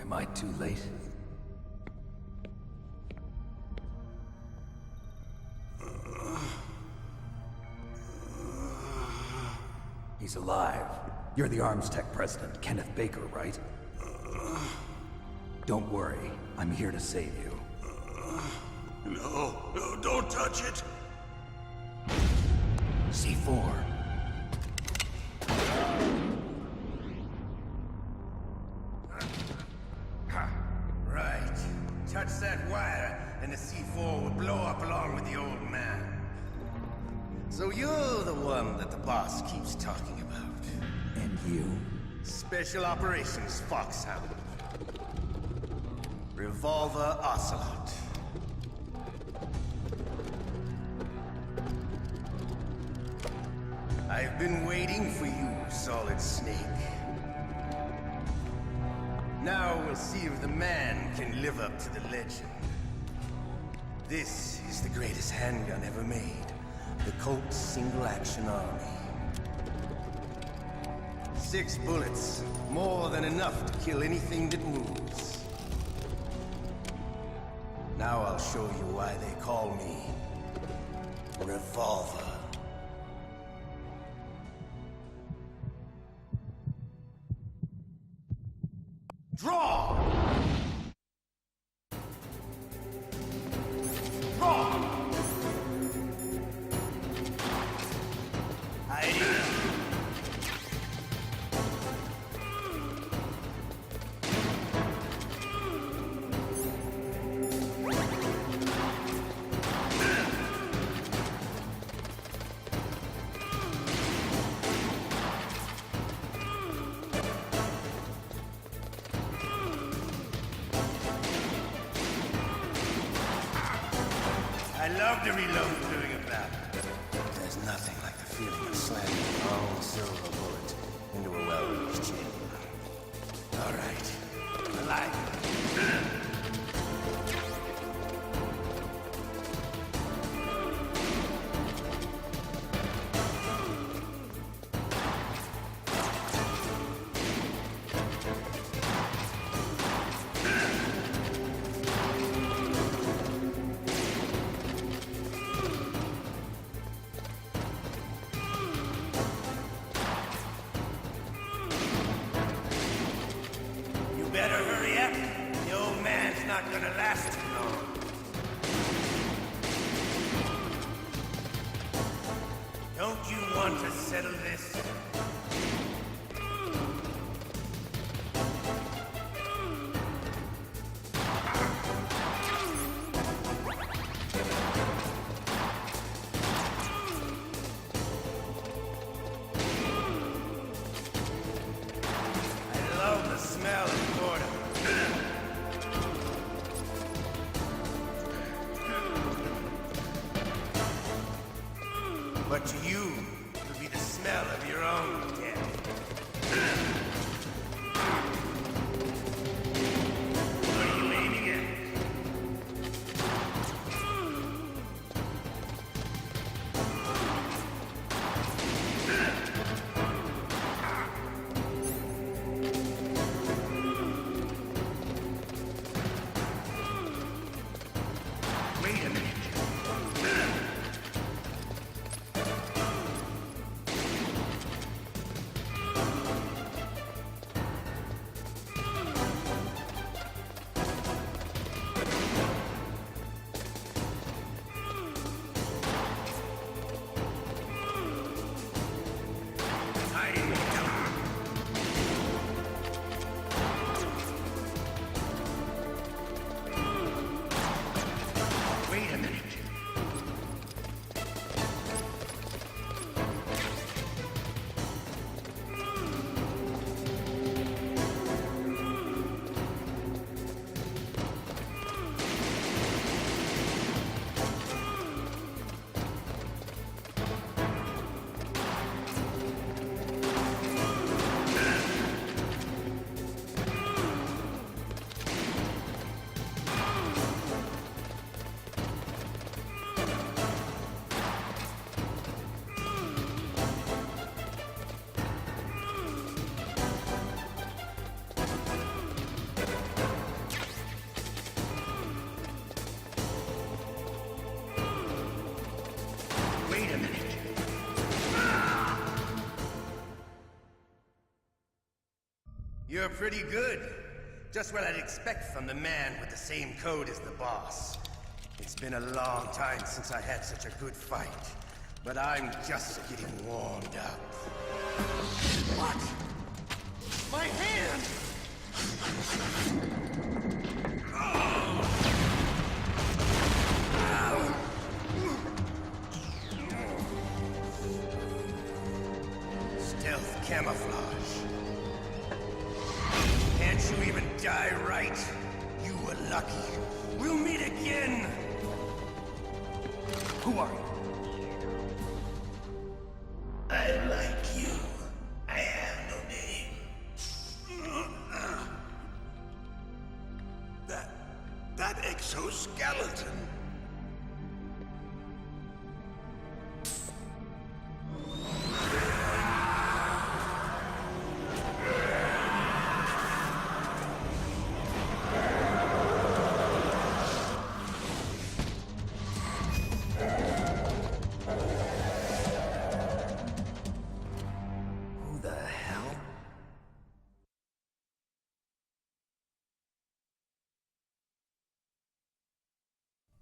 Am I too late? He's alive. You're the ArmsTech president, Kenneth Baker, right? Don't worry. I'm here to save you. No, don't touch it! C4. Right. Touch that wire, and the C4 will blow up along with the old man. So you're the one that the boss keeps talking about. And you? Special Operations FOXHOUND. Revolver Ocelot. I've been waiting for you, Solid Snake. Now we'll see if the man can live up to the legend. This is the greatest handgun ever made. The Colt's single-action army. 6 bullets, more than enough to kill anything that moves. Now I'll show you why they call me Revolver. Draw! Draw! I love to reload during a battle. There's nothing like the feeling of slamming a long silver bullet into a well-used chamber. All right, I like it. Better hurry up. The old man's not gonna last too long. Don't you want to settle this? I love the smell of Gordon. But to you, it'll be the smell of your You're pretty good. Just what I'd expect from the man with the same code as the boss. It's been a long time since I had such a good fight, but I'm just getting warmed up. What? My hand! Stealth camouflage. Can't you even die right? You were lucky. We'll meet again! Who are you? I like you. I have no name. That exoskeleton. Who the hell?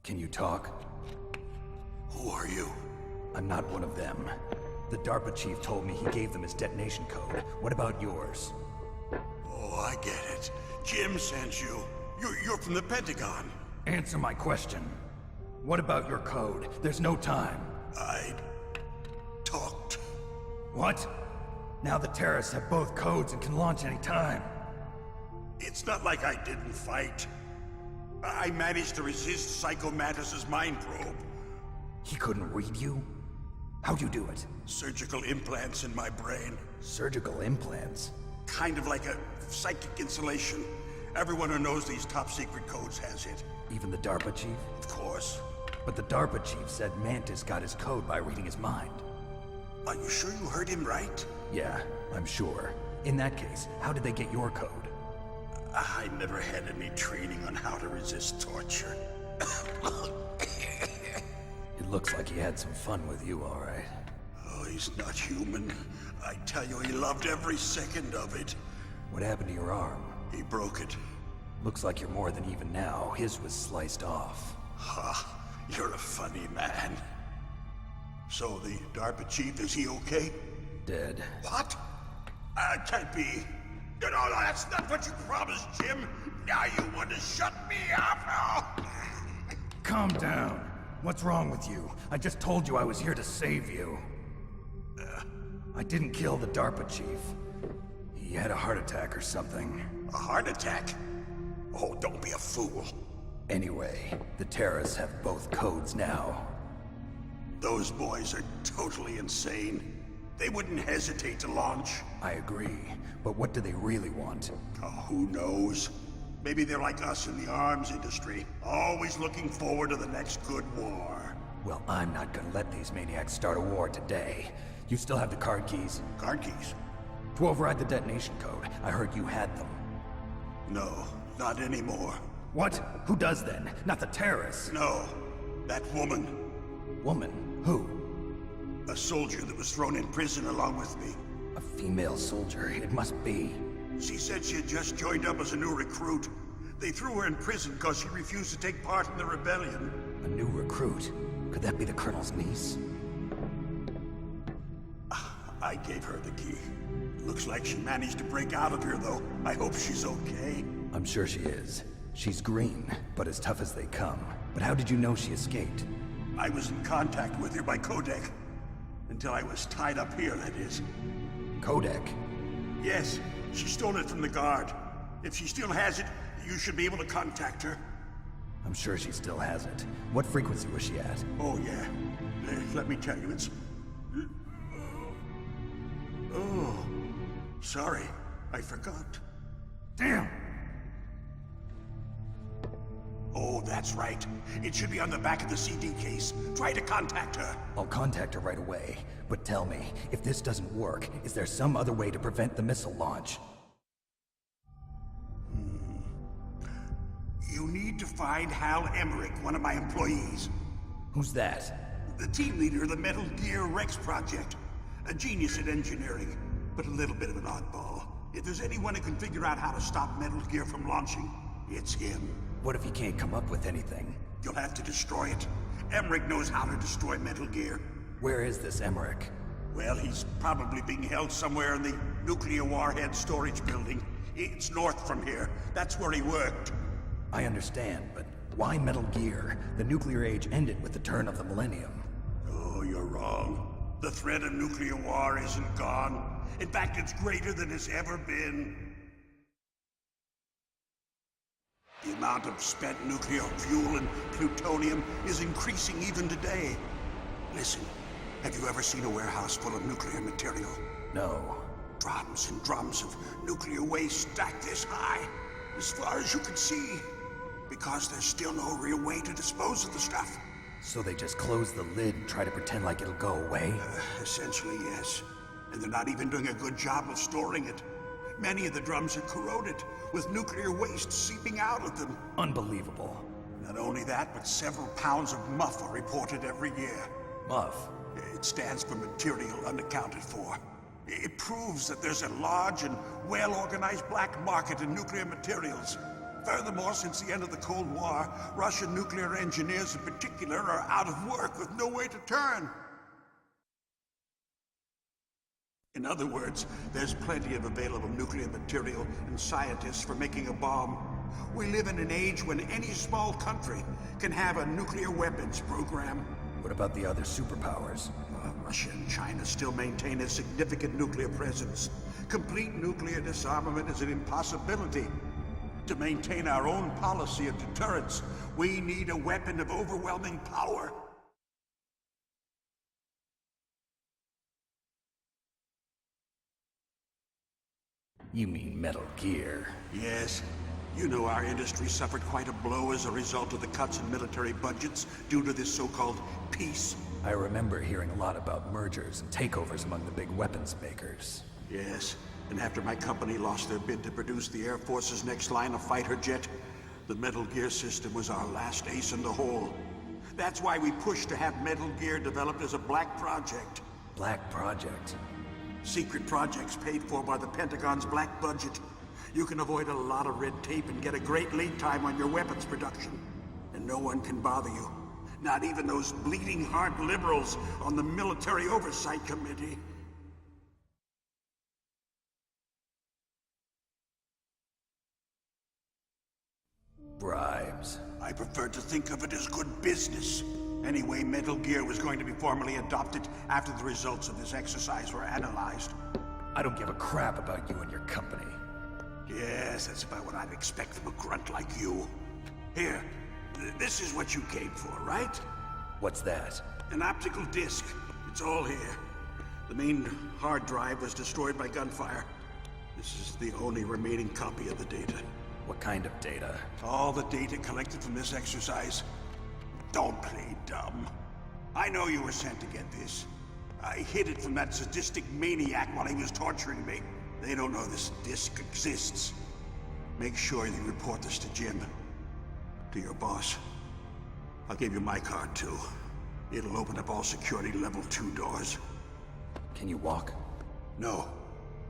Can you talk? Who are you? I'm not one of them. The DARPA chief told me he gave them his detonation code. What about yours? Oh, I get it. Jim sent you. You're from the Pentagon. Answer my question. What about your code? There's no time. I talked. What? Now the terrorists have both codes and can launch any time. It's not like I didn't fight. I managed to resist Psycho Mantis's mind probe. He couldn't read you? How'd you do it? Surgical implants in my brain. Surgical implants? Kind of like a psychic insulation. Everyone who knows these top secret codes has it. Even the DARPA chief? Of course. But the DARPA chief said Mantis got his code by reading his mind. Are you sure you heard him right? Yeah, I'm sure. In that case, how did they get your code? I never had any training on how to resist torture. It looks like he had some fun with you, all right. Oh, he's not human. I tell you, he loved every second of it. What happened to your arm? He broke it. Looks like you're more than even now. His was sliced off. Ha, you're a funny man. So the DARPA chief, is he okay? Dead. What? Can't be. No, that's not what you promised, Jim. Now you want to shut me up? Calm down. What's wrong with you? I just told you I was here to save you. I didn't kill the DARPA chief. He had a heart attack or something. A heart attack? Oh, don't be a fool. Anyway, the terrorists have both codes now. Those boys are totally insane. They wouldn't hesitate to launch. I agree, but what do they really want? Oh, who knows? Maybe they're like us in the arms industry, always looking forward to the next good war. Well, I'm not gonna let these maniacs start a war today. You still have the card keys? Card keys? To override the detonation code. I heard you had them. No, not anymore. What? Who does then? Not the terrorists. No, that woman. Woman? Who? A soldier that was thrown in prison along with me. A female soldier. It must be. She said she had just joined up as a new recruit. They threw her in prison because she refused to take part in the rebellion. A new recruit? Could that be the Colonel's niece? I gave her the key. Looks like she managed to break out of here, though. I hope she's okay. I'm sure she is. She's green, but as tough as they come. But how did you know she escaped? I was in contact with her by codec. Until I was tied up here, that is. Codec? Yes, she stole it from the guard. If she still has it, you should be able to contact her. I'm sure she still has it. What frequency was she at? Oh, yeah. Let me tell you, it's... Oh, sorry. I forgot. Damn! Oh, that's right. It should be on the back of the CD case. Try to contact her. I'll contact her right away. But tell me, if this doesn't work, is there some other way to prevent the missile launch? You need to find Hal Emmerich, one of my employees. Who's that? The team leader of the Metal Gear Rex project. A genius at engineering, but a little bit of an oddball. If there's anyone who can figure out how to stop Metal Gear from launching, it's him. What if he can't come up with anything? You'll have to destroy it. Emmerich knows how to destroy Metal Gear. Where is this Emmerich? Well, he's probably being held somewhere in the nuclear warhead storage building. It's north from here. That's where he worked. I understand, but why Metal Gear? The nuclear age ended with the turn of the millennium. Oh, you're wrong. The threat of nuclear war isn't gone. In fact, it's greater than it's ever been. The amount of spent nuclear fuel and plutonium is increasing even today. Listen, have you ever seen a warehouse full of nuclear material? No. Drums and drums of nuclear waste stacked this high, as far as you can see, because there's still no real way to dispose of the stuff. So they just close the lid and try to pretend like it'll go away? Essentially, yes. And they're not even doing a good job of storing it. Many of the drums are corroded, with nuclear waste seeping out of them. Unbelievable. Not only that, but several pounds of MUF are reported every year. MUF? It stands for material unaccounted for. It proves that there's a large and well-organized black market in nuclear materials. Furthermore, since the end of the Cold War, Russian nuclear engineers in particular are out of work with no way to turn. In other words, there's plenty of available nuclear material and scientists for making a bomb. We live in an age when any small country can have a nuclear weapons program. What about the other superpowers? Russia and China still maintain a significant nuclear presence. Complete nuclear disarmament is an impossibility. To maintain our own policy of deterrence, we need a weapon of overwhelming power. You mean Metal Gear? Yes. You know our industry suffered quite a blow as a result of the cuts in military budgets due to this so-called peace. I remember hearing a lot about mergers and takeovers among the big weapons makers. Yes, and after my company lost their bid to produce the Air Force's next line of fighter jet, the Metal Gear system was our last ace in the hole. That's why we pushed to have Metal Gear developed as a black project. Black Project? Secret projects paid for by the Pentagon's black budget. You can avoid a lot of red tape and get a great lead time on your weapons production. And no one can bother you. Not even those bleeding heart liberals on the Military Oversight Committee. Bribes. I prefer to think of it as good business. Anyway, Metal Gear was going to be formally adopted after the results of this exercise were analyzed. I don't give a crap about you and your company. Yes, that's about what I'd expect from a grunt like you. Here, this is what you came for, right? What's that? An optical disc. It's all here. The main hard drive was destroyed by gunfire. This is the only remaining copy of the data. What kind of data? All the data collected from this exercise. Don't play dumb. I know you were sent to get this. I hid it from that sadistic maniac while he was torturing me. They don't know this disc exists. Make sure you report this to Jim. To your boss. I'll give you my card too. It'll open up all security level 2 doors. Can you walk? No.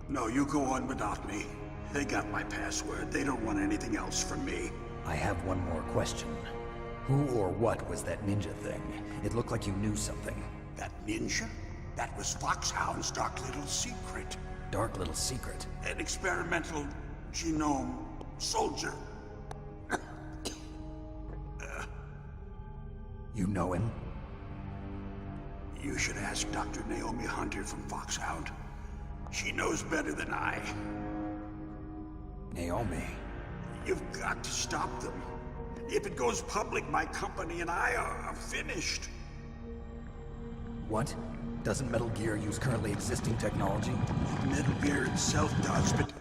No, you go on without me. They got my password. They don't want anything else from me. I have one more question. Who or what was that ninja thing? It looked like you knew something. That ninja? That was FOXHOUND's dark little secret. Dark little secret? An experimental genome soldier. You know him? You should ask Dr. Naomi Hunter from FOXHOUND. She knows better than I. Naomi? You've got to stop them. If it goes public, my company and I are finished. What? Doesn't Metal Gear use currently existing technology? Metal Gear itself does, but...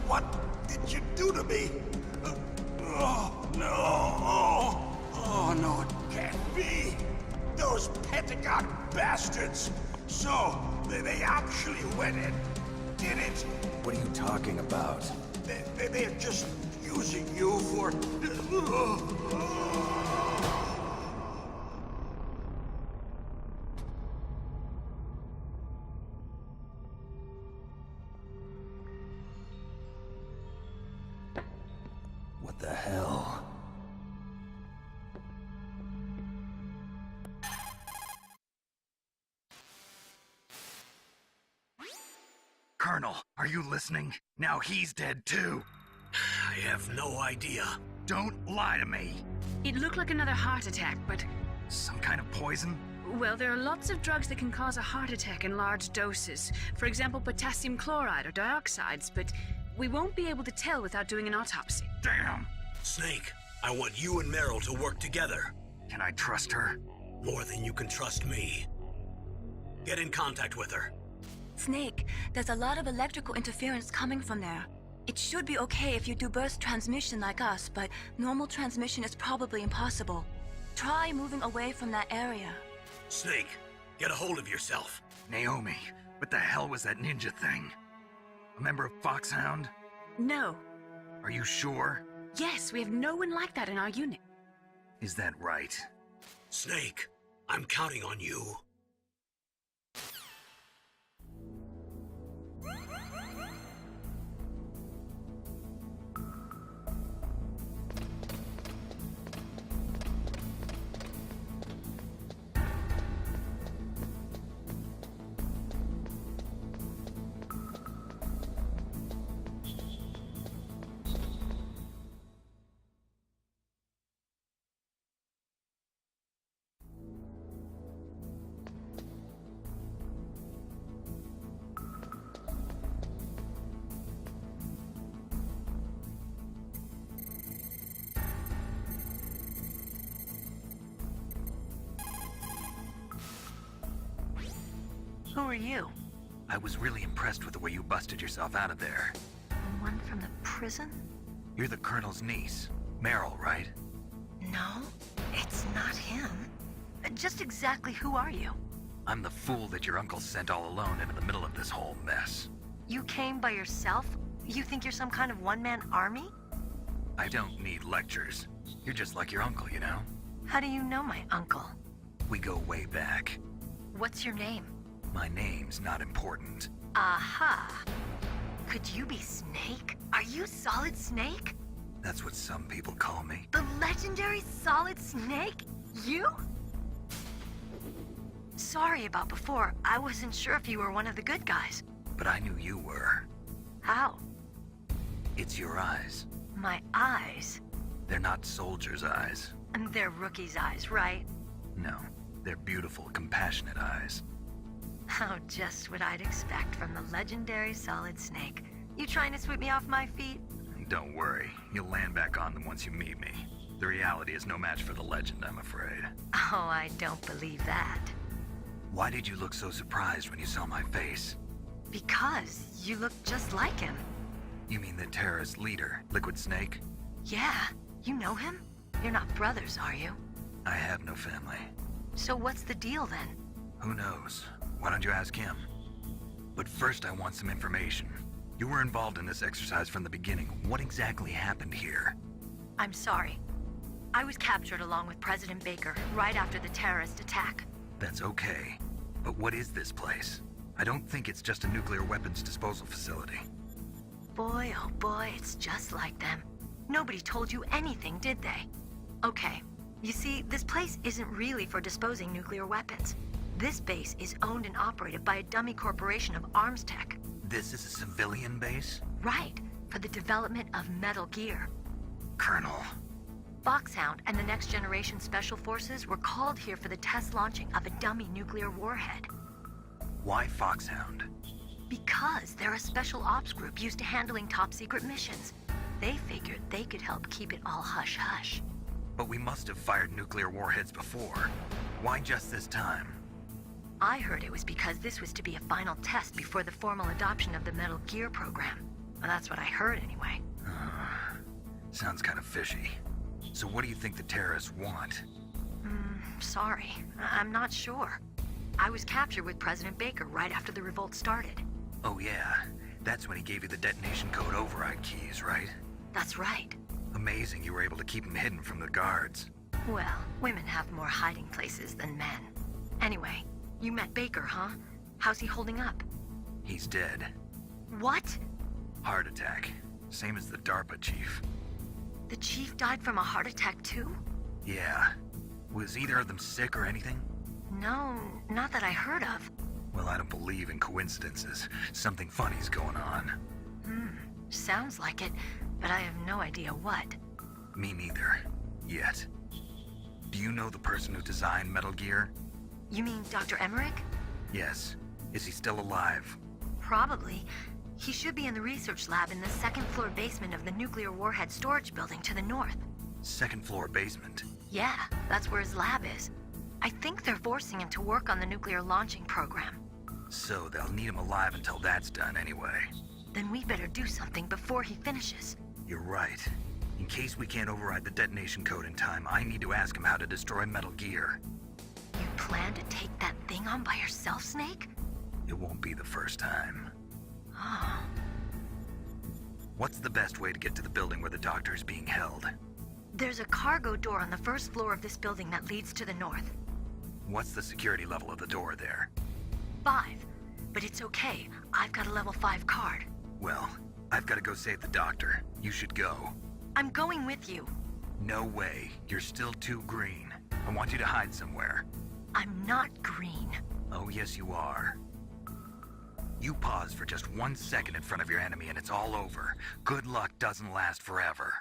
What did you do to me? Oh, no. Oh, no, it can't be. Those Pentagon bastards. So, they actually went and did it. What are you talking about? They're just using you for... Colonel, are you listening? Now he's dead too. I have no idea. Don't lie to me. It looked like another heart attack, but... Some kind of poison? Well, there are lots of drugs that can cause a heart attack in large doses. For example, potassium chloride or dioxides, but we won't be able to tell without doing an autopsy. Damn. Snake, I want you and Meryl to work together. Can I trust her? More than you can trust me. Get in contact with her. Snake, there's a lot of electrical interference coming from there. It should be okay if you do burst transmission like us, but normal transmission is probably impossible. Try moving away from that area. Snake, get a hold of yourself. Naomi, what the hell was that ninja thing? A member of FOXHOUND? No. Are you sure? Yes, we have no one like that in our unit. Is that right? Snake, I'm counting on you. Who are you? I was really impressed with the way you busted yourself out of there. The one from the prison? You're the Colonel's niece, Meryl, right? No, it's not him. Just exactly who are you? I'm the fool that your uncle sent all alone into the middle of this whole mess. You came by yourself? You think you're some kind of one-man army? I don't need lectures. You're just like your uncle, you know? How do you know my uncle? We go way back. What's your name? My name's not important. Aha! Could you be Snake? Are you Solid Snake? That's what some people call me. The legendary Solid Snake? You? Sorry about before. I wasn't sure if you were one of the good guys. But I knew you were. How? It's your eyes. My eyes? They're not soldiers' eyes. And they're rookie's eyes, right? No, they're beautiful, compassionate eyes. Oh, just what I'd expect from the legendary Solid Snake. You trying to sweep me off my feet? Don't worry, you'll land back on them once you meet me. The reality is no match for the legend, I'm afraid. Oh, I don't believe that. Why did you look so surprised when you saw my face? Because you look just like him. You mean the terrorist leader, Liquid Snake? Yeah, you know him? You're not brothers, are you? I have no family. So what's the deal then? Who knows? Why don't you ask him? But first I want some information. You were involved in this exercise from the beginning. What exactly happened here? I'm sorry. I was captured along with President Baker right after the terrorist attack. That's okay. But what is this place? I don't think it's just a nuclear weapons disposal facility. Boy, oh boy, it's just like them. Nobody told you anything, did they? Okay, you see, this place isn't really for disposing nuclear weapons. This base is owned and operated by a dummy corporation of ArmsTech. This is a civilian base? Right, for the development of Metal Gear. Colonel. FOXHOUND and the Next Generation Special Forces were called here for the test launching of a dummy nuclear warhead. Why FOXHOUND? Because they're a special ops group used to handling top-secret missions. They figured they could help keep it all hush-hush. But we must have fired nuclear warheads before. Why just this time? I heard it was because this was to be a final test before the formal adoption of the Metal Gear program. Well, that's what I heard anyway. Sounds kind of fishy. So what do you think the terrorists want? Sorry, I'm not sure. I was captured with President Baker right after the revolt started. Oh yeah, that's when he gave you the detonation code override keys, right? That's right. Amazing you were able to keep him hidden from the guards. Well, women have more hiding places than men. Anyway, you met Baker, huh? How's he holding up? He's dead. What? Heart attack. Same as the DARPA chief. The chief died from a heart attack too? Yeah. Was either of them sick or anything? No, not that I heard of. Well, I don't believe in coincidences. Something funny's going on. Sounds like it, but I have no idea what. Me neither. Yet. Do you know the person who designed Metal Gear? You mean Dr. Emmerich? Yes. Is he still alive? Probably. He should be in the research lab in the second floor basement of the nuclear warhead storage building to the north. Second floor basement? Yeah, that's where his lab is. I think they're forcing him to work on the nuclear launching program. So they'll need him alive until that's done anyway. Then we better do something before he finishes. You're right. In case we can't override the detonation code in time, I need to ask him how to destroy Metal Gear. You plan to take that thing on by yourself, Snake? It won't be the first time. Oh. What's the best way to get to the building where the doctor is being held? There's a cargo door on the first floor of this building that leads to the north. What's the security level of the door there? 5. But it's okay. I've got a level 5 card. Well, I've got to go save the doctor. You should go. I'm going with you. No way. You're still too green. I want you to hide somewhere. I'm not green. Oh, yes, you are. You pause for just 1 second in front of your enemy and it's all over. Good luck doesn't last forever.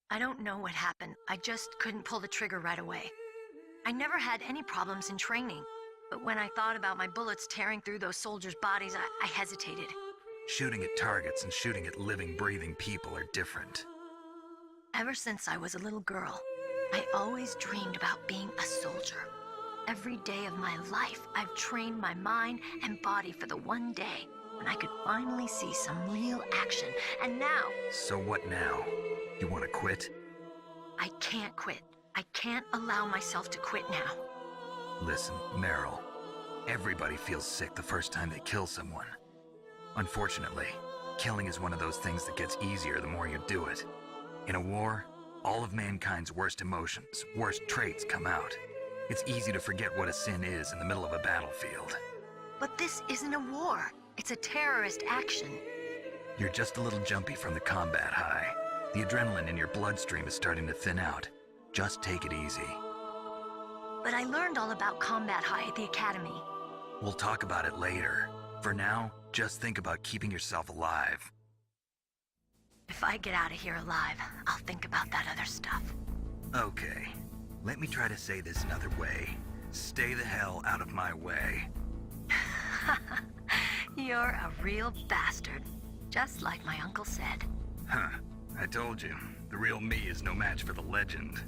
I don't know what happened. I just couldn't pull the trigger right away. I never had any problems in training, but when I thought about my bullets tearing through those soldiers' bodies, I hesitated. Shooting at targets and shooting at living, breathing people are different. Ever since I was a little girl, I always dreamed about being a soldier. Every day of my life, I've trained my mind and body for the one day when I could finally see some real action, and now... So what now? You want to quit? I can't quit. I can't allow myself to quit now. Listen, Meryl. Everybody feels sick the first time they kill someone. Unfortunately, killing is one of those things that gets easier the more you do it. In a war, all of mankind's worst emotions, worst traits come out. It's easy to forget what a sin is in the middle of a battlefield. But this isn't a war. It's a terrorist action. You're just a little jumpy from the combat high. The adrenaline in your bloodstream is starting to thin out. Just take it easy. But I learned all about combat high at the academy. We'll talk about it later. For now, just think about keeping yourself alive. If I get out of here alive, I'll think about that other stuff. Okay. Let me try to say this another way. Stay the hell out of my way. You're a real bastard. Just like my uncle said. Huh. I told you. The real me is no match for the legend.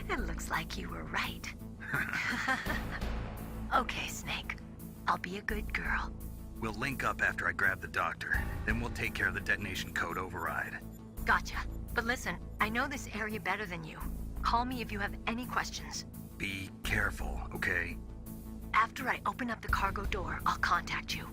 It looks like you were right. Okay, Snake. I'll be a good girl. We'll link up after I grab the doctor. Then we'll take care of the detonation code override. Gotcha. But listen, I know this area better than you. Call me if you have any questions. Be careful, okay? After I open up the cargo door, I'll contact you.